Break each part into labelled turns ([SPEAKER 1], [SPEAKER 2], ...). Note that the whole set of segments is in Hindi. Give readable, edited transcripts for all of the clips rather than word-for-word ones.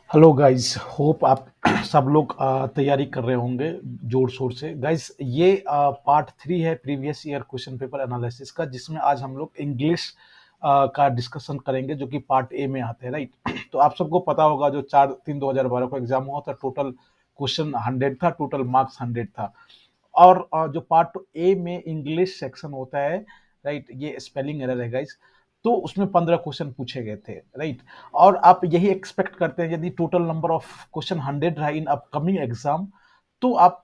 [SPEAKER 1] हेलो गाइस, होप आप सब लोग तैयारी कर रहे होंगे जोर शोर से। गाइस, ये पार्ट 3 है previous year question paper analysis का, जिसमें आज हम लोग इंग्लिश का डिस्कशन करेंगे, जो कि पार्ट ए में आते हैं, राइट। तो आप सबको पता होगा, जो 4/3/2012 को एग्जाम हुआ था, टोटल क्वेश्चन 100 था, टोटल मार्क्स 100 था। और जो पार्ट ए में इंग्लिश सेक्शन होता है, राइट, ये स्पेलिंग एरर है गाइस, तो उसमें 15 क्वेश्चन पूछे गए थे, राइट। और आप यही एक्सपेक्ट करते हैं, यदि टोटल नंबर ऑफ क्वेश्चन 100 रहा इन अपकमिंग एग्जाम, तो आप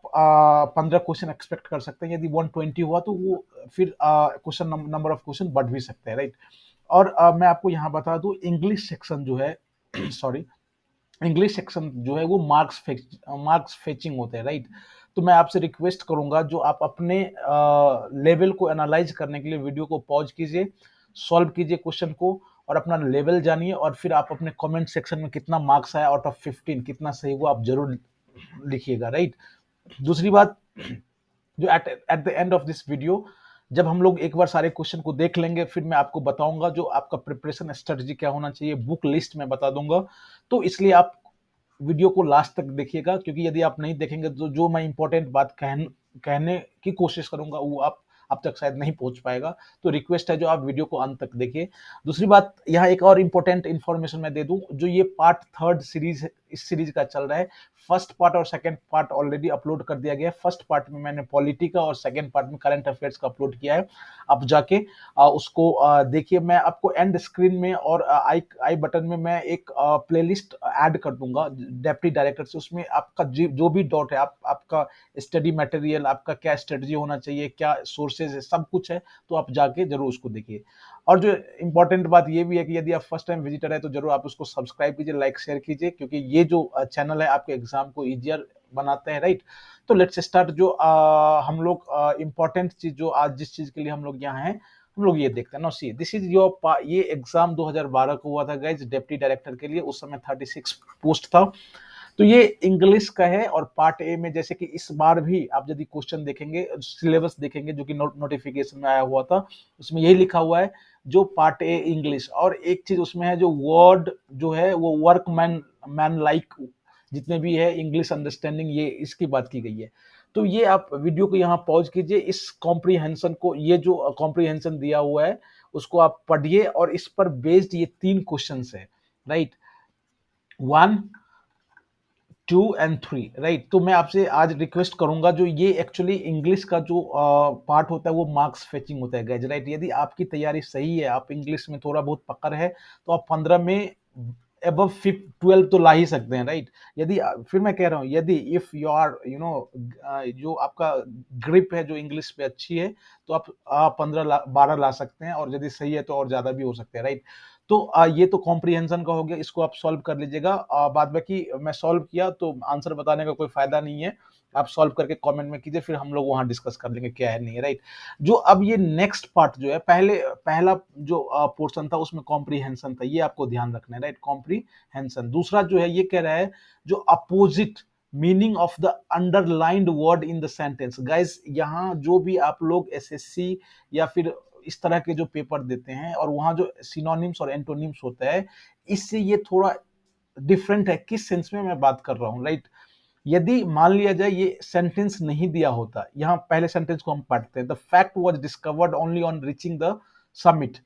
[SPEAKER 1] 15 क्वेश्चन एक्सपेक्ट कर सकते हैं। यदि 120 हुआ तो वो फिर क्वेश्चन नंबर ऑफ क्वेश्चन बढ़ भी सकते हैं, राइट। और मैं आपको यहाँ बता दूं, इंग्लिश सेक्शन जो है सॉरी, इंग्लिश सेक्शन जो है वो मार्क्स फेचिंग होते हैं, राइट। तो मैं आपसे रिक्वेस्ट करूंगा, जो आप अपने लेवल को एनालाइज करने के लिए वीडियो को पॉज कीजिए, सॉल्व कीजिए क्वेश्चन को, और अपना लेवल जानिए, और फिर आप अपने कमेंट सेक्शन में कितना मार्क्स आया आउट ऑफ 15, कितना सही हुआ, आप जरूर लिखिएगा, राइट। दूसरी बात, जो at at the end of this video, जब हम लोग एक बार सारे क्वेश्चन को देख लेंगे, फिर मैं आपको बताऊंगा जो आपका प्रिपरेशन स्ट्रेटजी क्या होना चाहिए, बुक लिस्ट में बता दूंगा। तो इसलिए आप वीडियो को लास्ट तक देखिएगा, क्योंकि यदि आप नहीं देखेंगे तो जो मैं इंपॉर्टेंट बात कहने की कोशिश करूंगा वो आप तक शायद नहीं पहुंच पाएगा। तो रिक्वेस्ट है, जो आप वीडियो को अंत तक देखिए। दूसरी बात, यहाँ एक और इंपॉर्टेंट इंफॉर्मेशन मैं दे दूं, जो ये पार्ट थर्ड सीरीज है, इस सीरीज का चल रहा है। फर्स्ट पार्ट और सेकंड पार्ट ऑलरेडी अपलोड कर दिया गया है। फर्स्ट पार्ट में मैंने पॉलिटी का और सेकंड पार्ट में करंट अफेयर्स का अपलोड किया है। आप जाके उसको देखिए। मैं आपको एंड स्क्रीन में और आई आई बटन में मैं एक प्लेलिस्ट ऐड कर दूंगा डेप्टी डायरेक्टर से। उसमें आपका जो भी डॉट है, आपका स्टडी मटेरियल, आपका क्या स्ट्रेटजी होना चाहिए, क्या सोर्सेज है, सब कुछ है। तो आप जाके जरूर उसको देखिए। और जो इम्पोर्टेंट बात ये भी है कि यदि आप फर्स्ट टाइम विजिटर है तो जरूर आप उसको सब्सक्राइब कीजिए, लाइक शेयर कीजिए, क्योंकि ये जो चैनल है आपके एग्जाम को इजियर बनाते हैं, राइट। तो लेट्स स्टार्ट। जो हम लोग इम्पोर्टेंट चीज, जो आज जिस चीज के लिए हम लोग यहाँ हैं, हम लोग ये देखते हैं ना। सी दिस इज योर, ये एग्जाम 2012 को हुआ था गाइज, डेप्टी डायरेक्टर के लिए। उस समय 36 पोस्ट था। तो ये इंग्लिश का है। और पार्ट ए में, जैसे कि इस बार भी आप यदि क्वेश्चन देखेंगे, सिलेबस देखेंगे, जो कि नोटिफिकेशन में आया हुआ था, उसमें यही लिखा हुआ है, जो पार्ट ए इंग्लिश। और एक चीज उसमें है, जो वर्ड जो है वो वर्क मैन लाइक, जितने भी है इंग्लिश अंडरस्टैंडिंग, ये इसकी बात की गई है। तो ये आप वीडियो को यहाँ पॉज कीजिए, इस कॉम्प्रीहेंशन को, ये जो कॉम्प्रीहेंशन दिया हुआ है उसको आप पढ़िए, और इस पर बेस्ड ये 3 क्वेश्चन है, राइट। 1, 2 and 3, right. तो मैं आपसे आज रिक्वेस्ट करूंगा, जो ये एक्चुअली इंग्लिश का जो पार्ट होता है वो मार्क्स फेचिंग होता है गाइज, राइट। यदि आपकी तैयारी सही है, आप इंग्लिश में थोड़ा बहुत पकड़ है, तो आप 15 में एबव 12 तो ला ही सकते हैं, राइट। यदि फिर मैं कह रहा हूँ, यदि इफ यू आर जो आपका ग्रिप है जो इंग्लिश पे अच्छी है, तो आप 15 12 ला सकते हैं, और यदि सही है तो और ज्यादा भी हो सकते हैं, राइट। तो ये तो कॉम्प्रीहेंशन का हो गया, इसको आप सॉल्व कर लीजिएगा। बाद बाकी मैं सॉल्व किया तो आंसर बताने का कोई फायदा नहीं है। आप सॉल्व करके कमेंट में कीजिए, फिर हम लोग वहां डिस्कस कर लेंगे क्या है नहीं है, राइट। जो अब ये नेक्स्ट पार्ट जो है, पहला जो पोर्शन था उसमें कॉम्प्रीहेंशन था, ये आपको ध्यान रखना है, राइट। कॉम्प्रीहेंशन। दूसरा जो है, ये कह रहा है जो opposite meaning of the underlined word in the sentence. Guys, यहाँ जो भी आप लोग एसएससी या फिर इस तरह के जो पेपर देते हैं, और वहां जो सिनोनिम्स और एंटोनिम्स होता है, इससे ये थोड़ा डिफरेंट है। किस सेंस में मैं बात कर रहा हूं, राइट। यदि मान लिया जाए ये सेंटेंस नहीं दिया होता, यहां पहले सेंटेंस को हम पढ़ते हैं, the fact was discovered only on reaching the summit.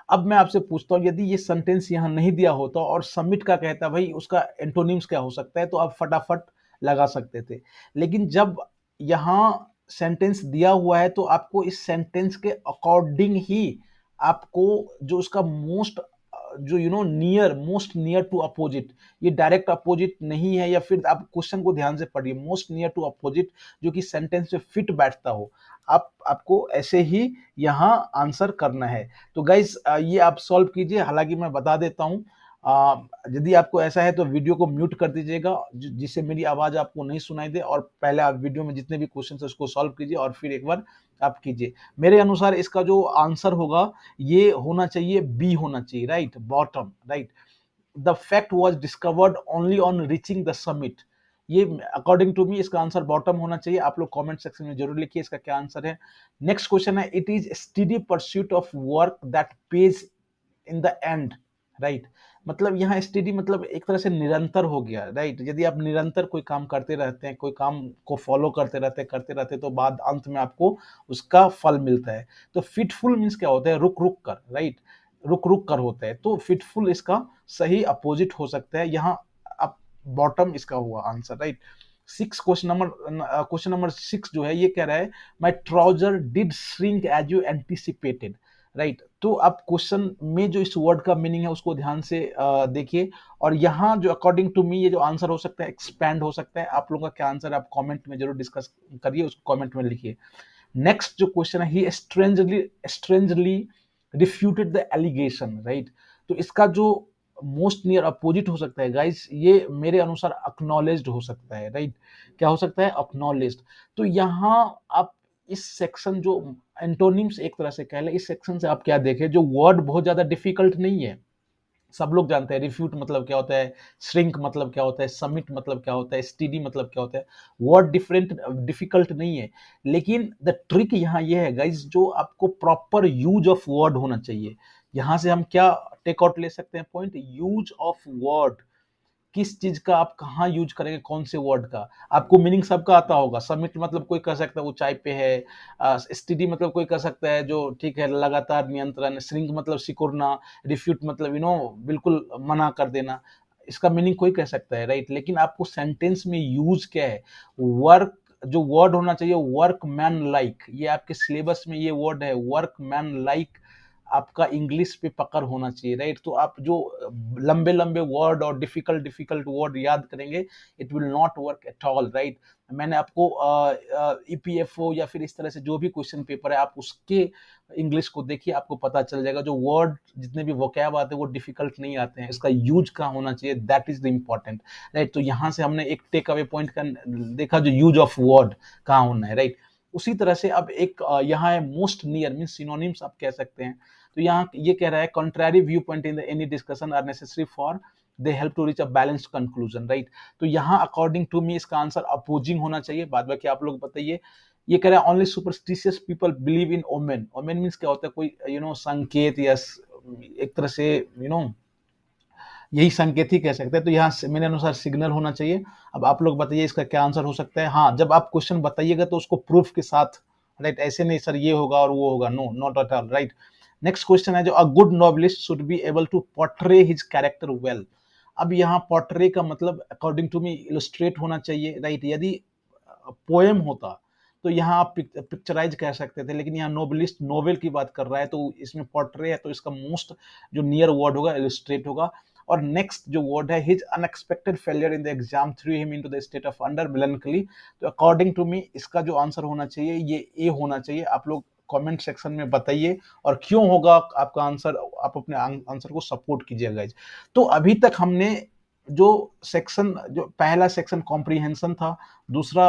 [SPEAKER 1] अब मैं आपसे पूछता हूं, यदि ये सेंटेंस यहां नहीं दिया होता और सबमिट का कहता, भाई उसका एंटोनिम्स क्या हो सकता है, तो आप फटाफट लगा सकते थे। लेकिन जब यहां सेंटेंस दिया हुआ है, तो आपको इस सेंटेंस के अकॉर्डिंग ही आपको जो उसका मोस्ट, जो मोस्ट नियर टू अपोजिट, ये डायरेक्ट अपोजिट नहीं है, या फिर आप क्वेश्चन को ध्यान से पढ़िए, मोस्ट नियर टू अपोजिट, जो कि सेंटेंस में फिट बैठता हो, आपको ऐसे ही यहाँ आंसर करना है। तो गाइज, ये आप सॉल्व कीजिए। हालांकि मैं बता देता हूँ, यदि आपको ऐसा है तो वीडियो को म्यूट कर दीजिएगा, जिससे मेरी आवाज आपको नहीं सुनाई दे, और पहले आप वीडियो में जितने भी क्वेश्चन है उसको सॉल्व कीजिए, और फिर एक बार आप कीजिए। मेरे अनुसार इसका जो आंसर होगा, ये होना चाहिए, बी होना चाहिए, right, bottom, right. The fact was discovered only on reaching the summit, ये अकॉर्डिंग टू मी इसका आंसर बॉटम होना चाहिए। आप लोग कमेंट सेक्शन में जरूर लिखिए इसका क्या आंसर है। नेक्स्ट क्वेश्चन है, it is study pursuit of work that page in the end, right. मतलब यहाँ स्टडी मतलब एक तरह से निरंतर हो गया, राइट। यदि आप निरंतर कोई काम करते रहते हैं, कोई काम को फॉलो करते रहते तो बाद अंत में आपको उसका फल मिलता है। तो फिटफुल मीन्स क्या होता है, रुक रुक कर, राइट, रुक रुक कर होता है। तो फिटफुल इसका सही अपोजिट हो सकता है, यहाँ अब बॉटम इसका हुआ आंसर, राइट। क्वेश्चन नंबर 6 जो है ये कह रहा है my trouser did shrink as you anticipated, right. तो आप क्वेश्चन में जो इस वर्ड का मीनिंग है उसको ध्यान से देखिए, और यहाँ जो अकॉर्डिंग टू मी ये जो आंसर हो सकता है एक्सपैंड हो सकता है। आप लोगों का क्या आंसर है आप कमेंट में जरूर डिस्कस करिए, उसको कमेंट में लिखिए। नेक्स्ट जो क्वेश्चन है, he strangely refuted the allegation, right. तो इसका जो मोस्ट नियर अपोजिट हो सकता है गाइस, ये मेरे अनुसार अक्नॉलेज्ड हो सकता है, राइट। क्या हो सकता है, अक्नॉलेज्ड। तो यहाँ आप इस सेक्शन जो एंटोनिम्स एक तरह से कह लें, इस सेक्शन से आप क्या देखें, जो वर्ड बहुत ज्यादा डिफिकल्ट नहीं है, सब लोग जानते हैं रिफ्यूट मतलब क्या होता है, श्रिंक मतलब क्या होता है, सबमिट मतलब क्या होता है, स्टीडी मतलब क्या होता है, वर्ड डिफिकल्ट नहीं है। लेकिन द ट्रिक यहाँ ये है गाइज, जो आपको प्रॉपर यूज ऑफ वर्ड होना चाहिए। यहाँ से हम क्या टेक आउट ले सकते हैं पॉइंट, यूज ऑफ वर्ड, किस चीज का आप कहाँ यूज करेंगे, कौन से वर्ड का। आपको मीनिंग सबका आता होगा। सबमिट मतलब कोई कह सकता है वो चाय पे है, स्टडी मतलब कोई कह सकता है जो ठीक है लगातार नियंत्रण, श्रिंक मतलब सिकुड़ना, रिफ्यूट मतलब बिल्कुल मना कर देना, इसका मीनिंग कोई कह सकता है, राइट। लेकिन आपको सेंटेंस में यूज क्या है, वर्क, जो वर्ड होना चाहिए वर्क मैन लाइक, ये आपके सिलेबस में ये वर्ड है, वर्क मैन लाइक आपका इंग्लिश पे पकड़ होना चाहिए, राइट। तो आप जो लंबे लंबे वर्ड और डिफिकल्ट डिफिकल्ट वर्ड याद करेंगे, it will not work at all, right. मैंने आपको ईपीएफओ या फिर इस तरह से जो भी क्वेश्चन पेपर है आप उसके इंग्लिश को देखिए, आपको पता चल जाएगा जो वर्ड जितने भी वोकैब आते हैं वो डिफिकल्ट नहीं आते हैं, इसका यूज कहाँ होना चाहिए, that is the important, right. तो यहाँ से हमने एक टेक अवे पॉइंट का देखा, जो यूज ऑफ वर्ड कहाँ होना है, राइट। उसी तरह से अब एक यहाँ है मोस्ट नियर मीन सिनोनिम्स आप कह सकते हैं। तो यहाँ ये कह रहा है contrary view point in any discussion are necessary for they help to reach a balanced conclusion, right. तो यहाँ अकॉर्डिंग टू मी इसका आंसर अपोजिंग होना चाहिए। बाद बाकी आप लोग बताइए। ये कह रहा है only superstitious people believe in omen. Omen means क्या होता है, कोई संकेत या एक तरह से यही संकेत ही कह सकते हैं। तो यहाँ मेरे अनुसार सिग्नल होना चाहिए। अब आप लोग बताइए इसका क्या आंसर हो सकता है। हाँ, जब आप क्वेश्चन बताइएगा तो उसको प्रूफ के साथ, राइट, ऐसे नहीं सर ये होगा और वो होगा, no not at all, right. Next question है जो a good novelist should be able to portray his character well. अब यहाँ पोर्ट्रे का मतलब अकॉर्डिंग टू मी इलस्ट्रेट होना चाहिए, राइट। यदि पोएम होता तो यहाँ आप पिक्चराइज कह सकते थे, लेकिन यहाँ नोवेलिस्ट नोवेल की बात कर रहा है तो इसमें पोर्ट्रे है, तो इसका मोस्ट जो नियर वर्ड होगा इलस्ट्रेट होगा। और नेक्स्ट जो वर्ड है his unexpected failure in the exam through him into the state of under मेलनकली। तो अकॉर्डिंग टू मी इसका जो आंसर होना चाहिए ये ए होना चाहिए। आप लोग कमेंट सेक्शन में बताइए और क्यों होगा आपका आंसर, आप अपने आंसर को सपोर्ट कीजिएगा गाइज। तो अभी तक हमने जो सेक्शन, जो पहला सेक्शन कॉम्प्रिहेंशन था, दूसरा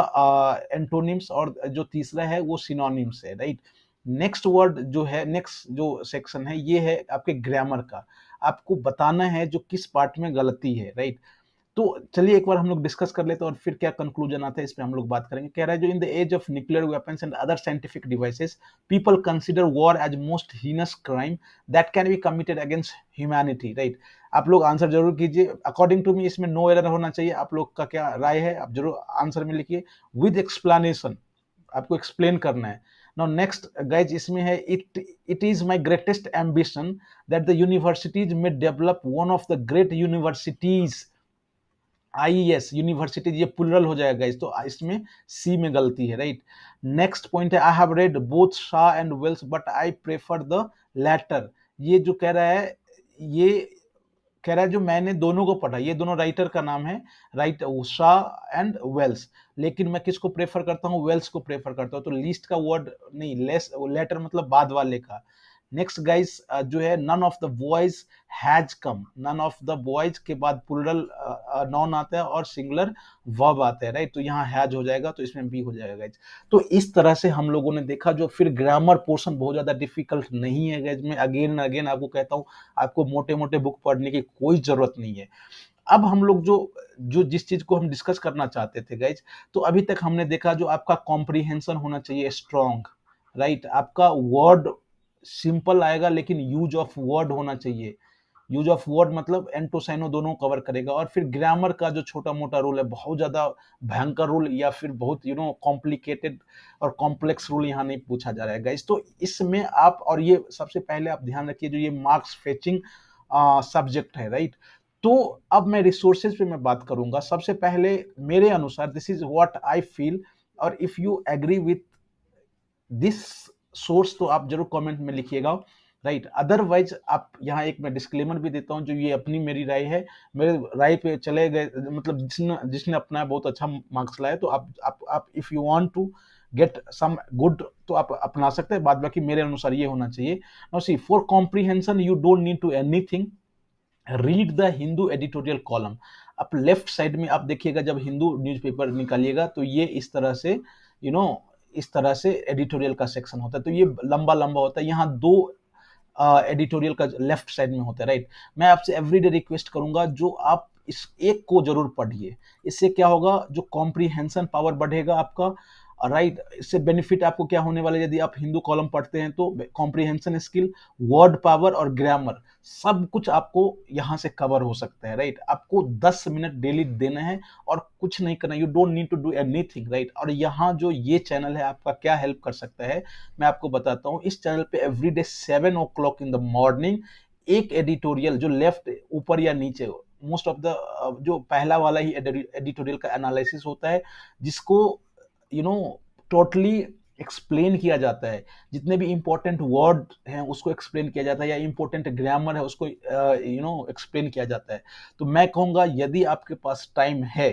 [SPEAKER 1] एंटोनिम्स, और जो तीसरा है वो सिनोनिम्स है, राइट। नेक्स्ट वर्ड जो है, नेक्स्ट जो सेक्शन है ये है आपके ग्रामर का। आपको बताना है जो किस पार्ट में गलती है, राइट। तो चलिए एक बार हम लोग डिस्कस कर लेते हैं और फिर क्या कंक्लूजन आता है इस पे हम लोग बात करेंगे। कह रहा है जो in the age of nuclear weapons and other scientific devices people consider war as most heinous crime that can be committed against humanity, right. आप लोग आंसर जरूर कीजिए। अकॉर्डिंग टू मी इसमें नो एरर होना चाहिए। आप लोग का क्या राय है आप जरूर आंसर में लिखिए विद एक्सप्लेनेशन, आपको एक्सप्लेन करना है। नाउ नेक्स्ट गाइज इसमें है it is my greatest ambition that the universities में develop one of the great universities, IS universities, ये प्लुरल हो जाएगा इस, तो इसमें सी में गलती है, राइट। नेक्स्ट पॉइंट है I have read both Shaw and Wells but I prefer the latter. ये जो कह रहा है, ये कह रहा है जो मैंने दोनों को पढ़ा, ये दोनों राइटर का नाम है, राइट, शाह एंड वेल्स, लेकिन मैं किसको प्रेफर करता हूँ, वेल्स को प्रेफर करता हूँ। तो लीस्ट का वर्ड नहीं, लेस, लेटर मतलब बाद वाले का। नेक्स्ट गाइस जो है none of the boys has come, none of the boys के बाद प्लुरल नॉन आता है और सिंगुलर वर्ब आता है, राइट। तो यहाँ हैज हो जाएगा, तो इसमें बी हो जाएगा गाइज। तो इस तरह से हम लोगों ने देखा, जो फिर ग्रामर पोर्शन बहुत ज्यादा डिफिकल्ट नहीं है गाइज। मैं अगेन अगेन आपको कहता हूँ, आपको मोटे मोटे बुक पढ़ने की कोई जरूरत नहीं है। अब हम लोग जो जो जिस चीज को हम डिस्कस करना चाहते थे गाइज, तो अभी तक हमने देखा जो आपका कॉम्प्रिहेंशन होना चाहिए स्ट्रॉन्ग, राइट। आपका वर्ड सिंपल आएगा लेकिन यूज ऑफ वर्ड होना चाहिए, यूज ऑफ वर्ड मतलब एंड टू साइनो दोनों कवर करेगा। और फिर ग्रामर का जो छोटा मोटा रूल है, बहुत ज्यादा भयंकर रूल या फिर बहुत कॉम्प्लिकेटेड और कॉम्प्लेक्स रूल यहाँ नहीं पूछा जा रहा है गाइस। तो इसमें आप, और ये सबसे पहले आप ध्यान रखिए, जो ये मार्क्स फेचिंग सब्जेक्ट है, राइट। तो अब मैं रिसोर्सेज पे मैं बात करूंगा। सबसे पहले मेरे अनुसार this is what I feel, और if you agree with this source तो आप जरूर कमेंट में लिखिएगा, राइट। अदरवाइज आप यहाँ एक मैं डिस्क्लेमर भी देता हूँ, जो ये अपनी मेरी राय है, मेरे राय पे चले गए, मतलब जिसने जिसने अपना बहुत अच्छा मार्क्स लाया, तो आप if you want to get some good तो आप अपना सकते हैं, बाद बाकी मेरे अनुसार ये होना चाहिए। Now see, for comprehension you don't need to anything, read the Hindu editorial column. आप लेफ्ट साइड में आप देखिएगा, जब हिंदू न्यूज़पेपर निकालिएगा तो ये इस तरह से यू नो इस तरह से एडिटोरियल का सेक्शन होता है। तो ये लंबा लंबा होता है, यहाँ दो एडिटोरियल का लेफ्ट साइड में होता है, राइट। मैं आपसे एवरीडे रिक्वेस्ट करूंगा, जो आप इस एक को जरूर पढ़िए। इससे क्या होगा, जो कॉम्प्रीहेंशन पावर बढ़ेगा आपका, राइट। इससे बेनिफिट आपको क्या होने वाला है, यदि आप हिंदू कॉलम पढ़ते हैं तो कॉम्प्रीहेंशन स्किल, वर्ड पावर और ग्रामर सब कुछ आपको यहाँ से कवर हो सकता है, राइट। आपको 10 मिनट डेली देना है और कुछ नहीं करना, you don't need to do anything, right. और यहाँ जो ये चैनल है आपका क्या हेल्प कर सकता है, मैं आपको बताता हूँ। इस चैनल पे everyday 7 o'clock in the morning एक एडिटोरियल, जो लेफ्ट ऊपर या नीचे, मोस्ट ऑफ द जो पहला वाला ही एडिटोरियल का एनालिसिस होता है, जिसको टोटली एक्सप्लेन किया जाता है। जितने भी इंपॉर्टेंट वर्ड हैं उसको एक्सप्लेन किया जाता है, या इंपॉर्टेंट ग्रामर है उसको एक्सप्लेन किया जाता है। तो मैं कहूँगा, यदि आपके पास टाइम है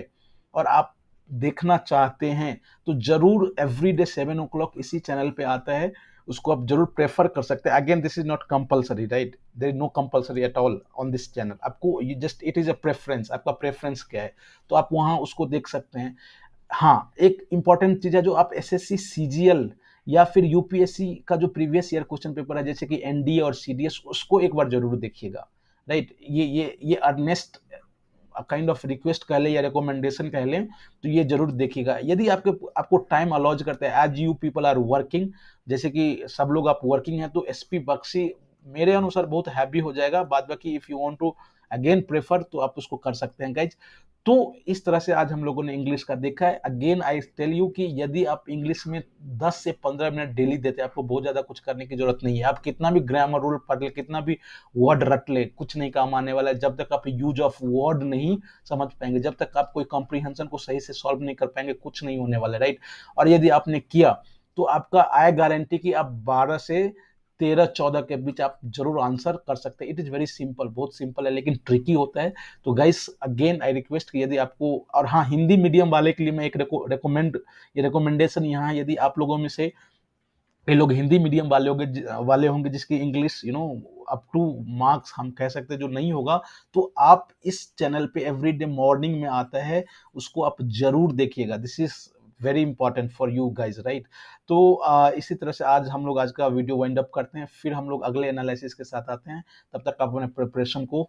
[SPEAKER 1] और आप देखना चाहते हैं, तो जरूर एवरीडे 7 o'clock इसी चैनल पे आता है, उसको आप जरूर प्रेफर कर सकते हैं। Again this is not compulsory, right, there is no compulsory at all on this channel. आपको ये just it is a preference, आपका प्रेफरेंस क्या है, तो आप वहां उसको देख सकते हैं। हाँ, एक इंपॉर्टेंट चीज है, जो आप एसएससी सीजीएल या फिर यूपीएससी का जो प्रीवियस ईयर क्वेश्चन पेपर है, जैसे कि एनडीए और सीडीएस, उसको एक बार जरूर देखिएगा, राइट। ये अर्नेस्ट काइंड ऑफ रिक्वेस्ट कह लें या रिकमेंडेशन कह लें, तो ये जरूर देखिएगा। यदि आपको टाइम अलाउज करते हैं, as you people are working, जैसे कि सब लोग आप वर्किंग हैं, तो एसपी बख्शी मेरे अनुसार बहुत हैप्पी हो जाएगा। बाद बाकी if you want to again prefer तो आप उसको कर सकते हैं गाइज। तो इस तरह से आज हम लोगों ने इंग्लिश का देखा है। अगेन आई टेल यू कि यदि आप इंग्लिश में 10 से 15 मिनट डेली देते हैं, आपको बहुत ज्यादा कुछ करने की जरूरत नहीं है। आप कितना भी ग्रामर रूल पढ़ ले, कितना भी वर्ड रट ले, कुछ नहीं काम आने वाला है, जब तक आप यूज ऑफ वर्ड नहीं समझ पाएंगे, जब तक आप कोई कॉम्प्रीहेंशन को सही से सॉल्व नहीं कर पाएंगे, कुछ नहीं होने वाला है, राइट। और यदि आपने किया तो आपका आई गारंटी कि आप 12 से 13-14 के बीच आप जरूर आंसर कर सकते हैं। इट इज वेरी सिंपल, बहुत सिंपल है, लेकिन ट्रिकी होता है। तो गाइस अगेन आई रिक्वेस्ट कि यदि आपको, और हाँ, हिंदी मीडियम वाले के लिए मैं एक रिकमेंडेशन यहाँ, यदि आप लोगों में से ये लोग हिंदी मीडियम वाले होंगे जिसकी इंग्लिश अप टू मार्क्स हम कह सकते हैं जो नहीं होगा, तो आप इस चैनल पे एवरीडे मॉर्निंग में आता है, उसको आप जरूर देखिएगा। This is very important for you guys, right. तो इसी तरह से आज का वीडियो वाइंड अप करते हैं, फिर हम लोग अगले एनालिसिस के साथ आते हैं। तब तक आप अपने प्रिपरेशन को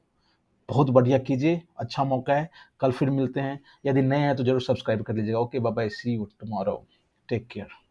[SPEAKER 1] बहुत बढ़िया कीजिए, अच्छा मौका है। कल फिर मिलते हैं, यदि नए हैं तो जरूर सब्सक्राइब कर लीजिएगा। Okay, bye bye, see you tomorrow, take care.